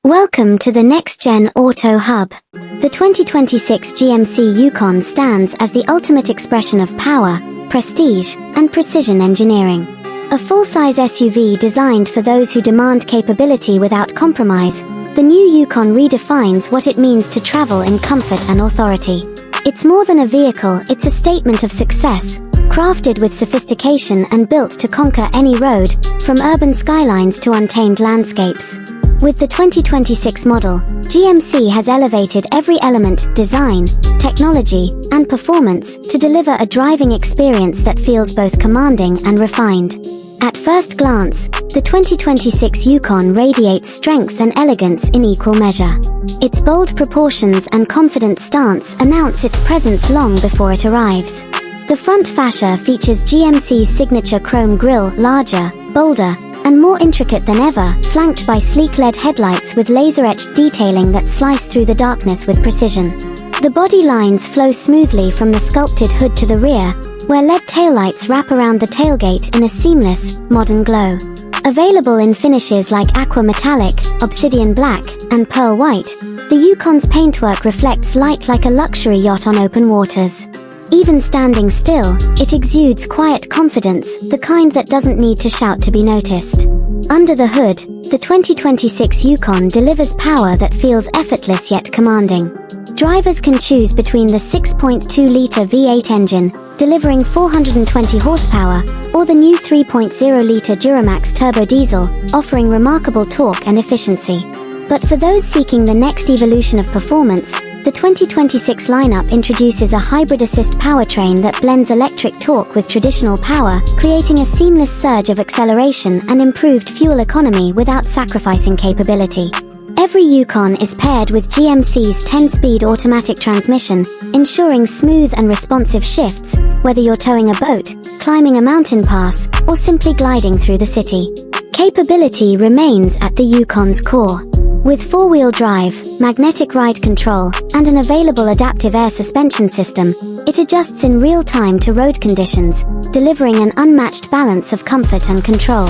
Welcome to the next-gen Auto Hub. The 2026 GMC Yukon stands as the ultimate expression of power, prestige, and precision engineering. A full-size SUV designed for those who demand capability without compromise, the new Yukon redefines what it means to travel in comfort and authority. It's more than a vehicle, it's a statement of success, crafted with sophistication and built to conquer any road, from urban skylines to untamed landscapes. With the 2026 model, GMC has elevated every element, design, technology, and performance to deliver a driving experience that feels both commanding and refined. At first glance, the 2026 Yukon radiates strength and elegance in equal measure. Its bold proportions and confident stance announce its presence long before it arrives. The front fascia features GMC's signature chrome grille, larger, bolder, and more intricate than ever, flanked by sleek LED headlights with laser-etched detailing that slice through the darkness with precision. The body lines flow smoothly from the sculpted hood to the rear, where LED taillights wrap around the tailgate in a seamless, modern glow. Available in finishes like aqua metallic, obsidian black, and pearl white, the Yukon's paintwork reflects light like a luxury yacht on open waters. Even standing still, it exudes quiet confidence, the kind that doesn't need to shout to be noticed. Under the hood, the 2026 Yukon delivers power that feels effortless yet commanding. Drivers can choose between the 6.2-liter V8 engine, delivering 420 horsepower, or the new 3.0-liter Duramax Turbo-Diesel, offering remarkable torque and efficiency. But for those seeking the next evolution of performance, the 2026 lineup introduces a hybrid assist powertrain that blends electric torque with traditional power, creating a seamless surge of acceleration and improved fuel economy without sacrificing capability. Every Yukon is paired with GMC's 10-speed automatic transmission, ensuring smooth and responsive shifts, whether you're towing a boat, climbing a mountain pass, or simply gliding through the city. Capability remains at the Yukon's core. With four-wheel drive, magnetic ride control, and an available adaptive air suspension system, it adjusts in real time to road conditions, delivering an unmatched balance of comfort and control.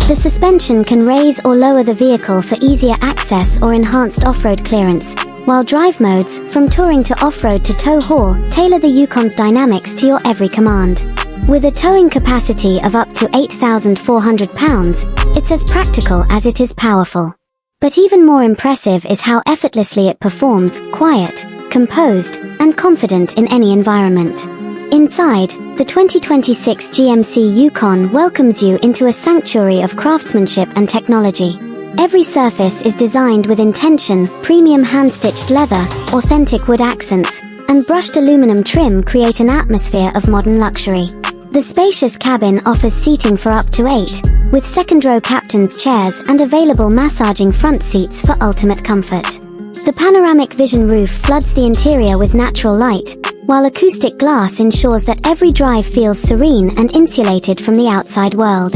The suspension can raise or lower the vehicle for easier access or enhanced off-road clearance, while drive modes, from touring to off-road to tow haul, tailor the Yukon's dynamics to your every command. With a towing capacity of up to 8,400 pounds, it's as practical as it is powerful. But even more impressive is how effortlessly it performs, quiet, composed, and confident in any environment. Inside, the 2026 GMC Yukon welcomes you into a sanctuary of craftsmanship and technology. Every surface is designed with intention, premium hand-stitched leather, authentic wood accents, and brushed aluminum trim create an atmosphere of modern luxury. The spacious cabin offers seating for up to 8, with second-row captain's chairs and available massaging front seats for ultimate comfort. The panoramic vision roof floods the interior with natural light, while acoustic glass ensures that every drive feels serene and insulated from the outside world.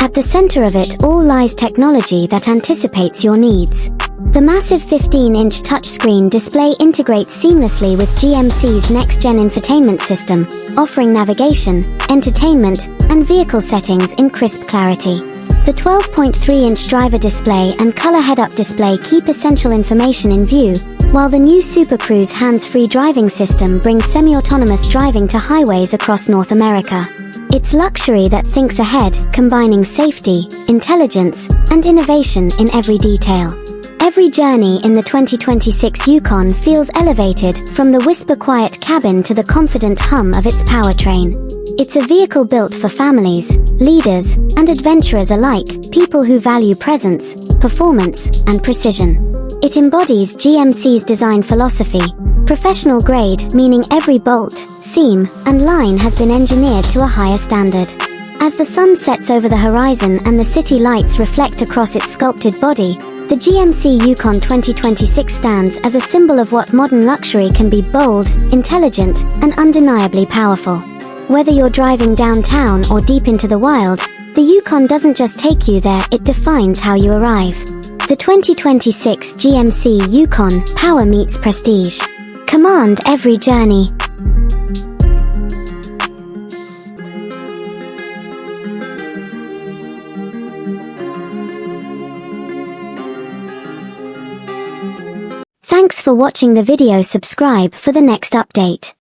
At the center of it all lies technology that anticipates your needs. The massive 15-inch touchscreen display integrates seamlessly with GMC's next-gen infotainment system, offering navigation, entertainment, and vehicle settings in crisp clarity. The 12.3-inch driver display and color head-up display keep essential information in view, while the new Super Cruise hands-free driving system brings semi-autonomous driving to highways across North America. It's luxury that thinks ahead, combining safety, intelligence, and innovation in every detail. Every journey in the 2026 Yukon feels elevated, from the whisper-quiet cabin to the confident hum of its powertrain. It's a vehicle built for families, leaders, and adventurers alike, people who value presence, performance, and precision. It embodies GMC's design philosophy, professional grade, meaning every bolt, seam, and line has been engineered to a higher standard. As the sun sets over the horizon and the city lights reflect across its sculpted body, the GMC Yukon 2026 stands as a symbol of what modern luxury can be: bold, intelligent, and undeniably powerful. Whether you're driving downtown or deep into the wild, the Yukon doesn't just take you there, it defines how you arrive. The 2026 GMC Yukon, power meets prestige. Command every journey. Thanks for watching the video. Subscribe for the next update.